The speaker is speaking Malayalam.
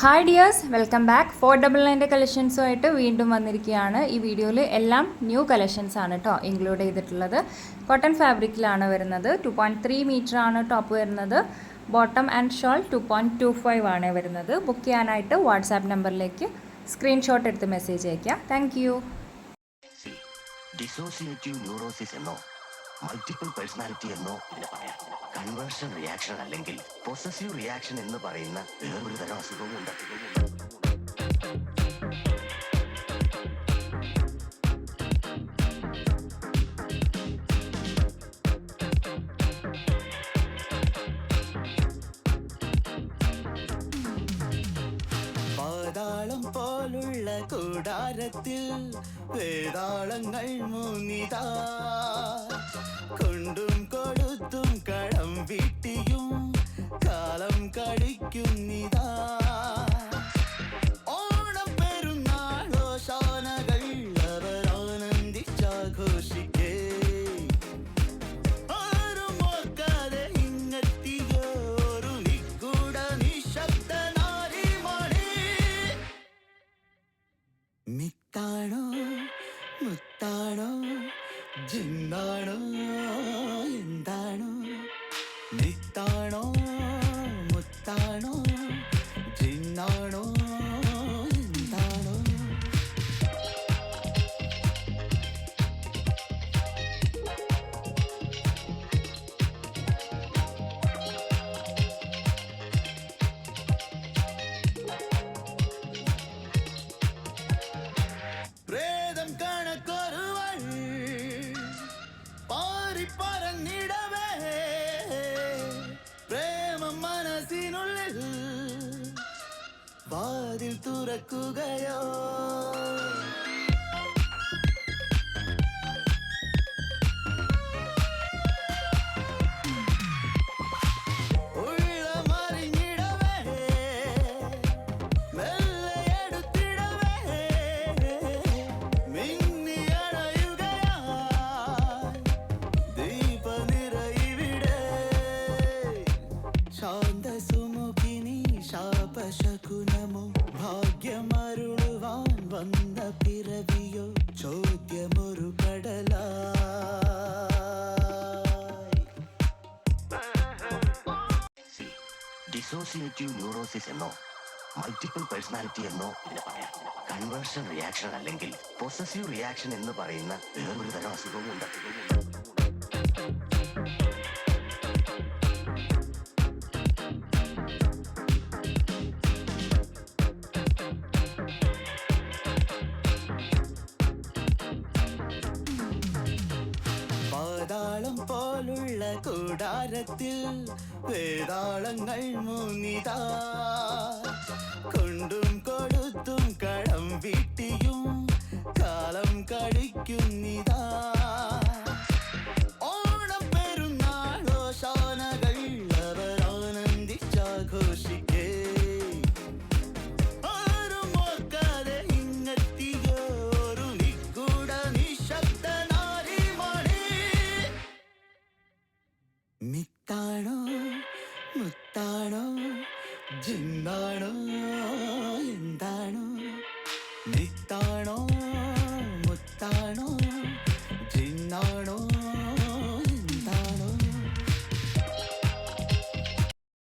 Hi dears, welcome back. 499 കളക്ഷൻസുമായിട്ട് വീണ്ടും വന്നിരിക്കുകയാണ്. ഈ വീഡിയോയിൽ എല്ലാം ന്യൂ കളക്ഷൻസ് ആണ് കേട്ടോ ഇൻക്ലൂഡ് ചെയ്തിട്ടുള്ളത്. കോട്ടൺ ഫാബ്രിക്കിലാണ് വരുന്നത്. 2.3 മീറ്റർ ആണ് ടോപ്പ് വരുന്നത്. ബോട്ടം ആൻഡ് ഷോൾ 2.25 ആണ് വരുന്നത്. ബുക്ക് ചെയ്യാനായിട്ട് വാട്സാപ്പ് നമ്പറിലേക്ക് സ്ക്രീൻഷോട്ട് എടുത്ത് മെസ്സേജ് അയയ്ക്കുക. Thank you. ഡിസോസിയേറ്റീവ് ന്യൂറോസിസ് എന്നോ മൾട്ടിപ്പിൾ പേഴ്സണാലിറ്റി എന്നോ ഇതിനെ പറയാം. കൺവേർഷൻ റിയാക്ഷൻ അല്ലെങ്കിൽ പൊസസീവ് റിയാക്ഷൻ എന്ന് പറയുന്ന വേറൊരു തരം അസുഖവുമുണ്ട്. പാതാളം പോലുള്ള കൂടാരത്തിൽ വേതാളങ്ങൾ മൂന്നിതാ, കൊണ്ടും കൊടുത്തും കടം വീട്ടിയും കാലം കഴിക്കുന്നിതാ. ഓണം പെരുന്നാളോശാനകൾ അവരാനന്ദിച്ചാഘോഷിക്കേ, ആരും ഓർക്കാതെ ഇങ്ങെത്തിയോരു നിഗൂഢ നിശബ്ദ നാരിമണി. മിത്താണോ മുത്താണോ ജിന്നാണോ എന്താണോ? മിത്താണോ മുത്താണോ ജിന്നാണോ എന്താണോ? പ്രേതം കണക്കൊരുവൾ പാറിപ്പറന്നിടവേ, പ്രേമം മനസ്സിനുള്ളിൽ വാതിൽ തുറക്കുകയോ? ഉള്ളമറിഞ്ഞിടവേ, മെല്ലെ എടുത്തിടവേ, മിന്നിയണയുകയായി ദീപനിറയിവിടെ. ശാന്തസുമുഖിനി ശാപശകുനമോ, ഭാഗ്യമരുളുവാൻ വന്ന പിറവിയോ, ചോദ്യമൊരു കടലായി. ഡിസോസിയേറ്റീവ് ന്യൂറോസിസ് എന്നോ മൾട്ടിപ്പിൾ പേഴ്സണാലിറ്റി എന്നോ ഇതിനെ പറയാം. കൺവേർഷൻ റിയാക്ഷൻ അല്ലെങ്കിൽ പൊസസീവ് റിയാക്ഷൻ എന്ന് പറയുന്ന വേറൊരു തരം അസുഖവുമുണ്ട്. പാതാളം പോലുള്ള കൂടാരത്തിൽ വേതാളങ്ങൾ മൂന്നിതാ, കൊണ്ടും കൊടുത്തും കടം വീട്ടിയും കാലം കഴിക്കുന്നിതാ. ഓണം പെരുന്നാളോശാനകൾ അവരാനന്ദിച്ചാഘോഷിക്കേ, ആരും ഓർക്കാതെ ഇങ്ങെത്തിയോരു നിഗൂഢ നിശബ്ദ നാരിമണി. മിത്താണോ മുത്താണോ ജിന്നാണോ എന്താണോ?